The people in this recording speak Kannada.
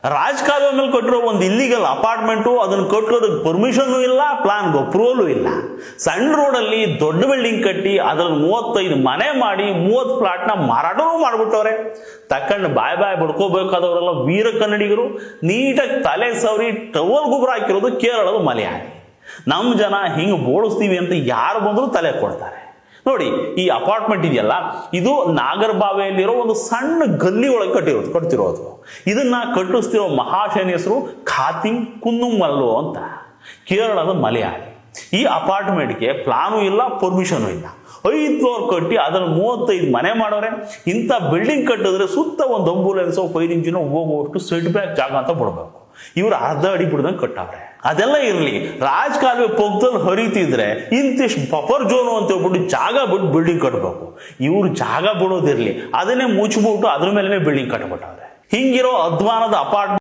ರಾಜಕಾಲುವೆ ಮೇಲೆ ಕಟ್ಟಿರೋ ಒಂದು ಇಲ್ಲಿಗಲ್ ಅಪಾರ್ಟ್ಮೆಂಟು, ಅದನ್ನು ಕಟ್ಟೋದಕ್ಕೆ ಪರ್ಮಿಷನ್ ಇಲ್ಲ, ಪ್ಲಾನ್ಗೆ ಅಪ್ರೂವಲ್ ಇಲ್ಲ. ಸಣ್ಣ ರೋಡಲ್ಲಿ ದೊಡ್ಡ ಬಿಲ್ಡಿಂಗ್ ಕಟ್ಟಿ ಅದ್ರಲ್ಲಿ 35 ಮನೆ ಮಾಡಿ 30 ಫ್ಲಾಟ್ನ ಮಾರಾಟನೂ ಮಾಡ್ಬಿಟ್ಟವ್ರೆ. ತಕ್ಕಂಡು ಬಾಯ್ ಬಡ್ಕೋಬೇಕಾದವರೆಲ್ಲ ವೀರ ಕನ್ನಡಿಗರು. ನೀಟಾಗಿ ತಲೆ ಸವರಿ ಟವಲ್ ಗೊಬ್ಬರ ಹಾಕಿರೋದು ಕೇರಳದ ಮಲಯಾಳಿ. ನಮ್ಮ ಜನ ಹಿಂಗೆ ಬೋಳಿಸ್ತೀವಿ ಅಂತ ಯಾರು ಬಂದರೂ ತಲೆ ಕೊಡ್ತಾರೆ. ನೋಡಿ, ಈ ಅಪಾರ್ಟ್ಮೆಂಟ್ ಇದೆಯಲ್ಲ, ಇದು ನಾಗರಬಾವಿಯಲ್ಲಿರೋ ಒಂದು ಸಣ್ಣ ಗಲ್ಲಿ ಒಳಗೆ ಕಟ್ತಿರೋದು. ಇದನ್ನ ಕಟ್ಟಿಸ್ತಿರೋ ಮಹಾಶಯನ ಹೆಸರು ಖಾತಿಂಗ್ ಕುನ್ನುಮಲ್ಲು ಅಂತ, ಕೇರಳದ ಮಲಯಾಳಿ. ಈ ಅಪಾರ್ಟ್ಮೆಂಟ್ಗೆ ಪ್ಲಾನು ಇಲ್ಲ, ಪರ್ಮಿಷನು ಇಲ್ಲ. 5 ಫ್ಲೋರ್ ಕಟ್ಟಿ ಅದನ್ನು 35 ಮನೆ ಮಾಡೋರೆ. ಇಂಥ ಬಿಲ್ಡಿಂಗ್ ಕಟ್ಟಿದ್ರೆ ಸುತ್ತ ಒಂದು ಆಂಬುಲೆನ್ಸ್, ಫೈರ್ ಇಂಜಿನ್ ಹೋಗುವಷ್ಟು ಸೆಟ್ ಬ್ಯಾಕ್ ಜಾಗ ಅಂತ ಬಿಡಬೇಕು. ಇವ್ರು ಅರ್ಧ ಅಡಿ ಬಿಡ್ದಂಗೆ ಕಟ್ಟವ್ರೆ. ಅದೆಲ್ಲ ಇರ್ಲಿ, ರಾಜಕಾಲುವೆ ಪಕ್ಕದಲ್ಲಿ ಹರಿತಿದ್ರೆ ಇಂತಿಷ್ಟು ಬಫರ್ ಜೋನು ಅಂತ ಹೇಳ್ಬಿಟ್ಟು ಜಾಗ ಬಿಟ್ಟು ಬಿಲ್ಡಿಂಗ್ ಕಟ್ಟಬೇಕು. ಇವ್ರು ಜಾಗ ಬಿಡೋದಿರ್ಲಿ, ಅದನ್ನೇ ಮುಚ್ಚಿಬಿಟ್ಟು ಅದ್ರ ಮೇಲೆ ಬಿಲ್ಡಿಂಗ್ ಕಟ್ಬಿಟ್ಟವ್ರೆ. ಹಿಂಗಿರೋ ಅಧ್ವಾನದ ಅಪಾರ್ಟ್ಮೆಂಟ್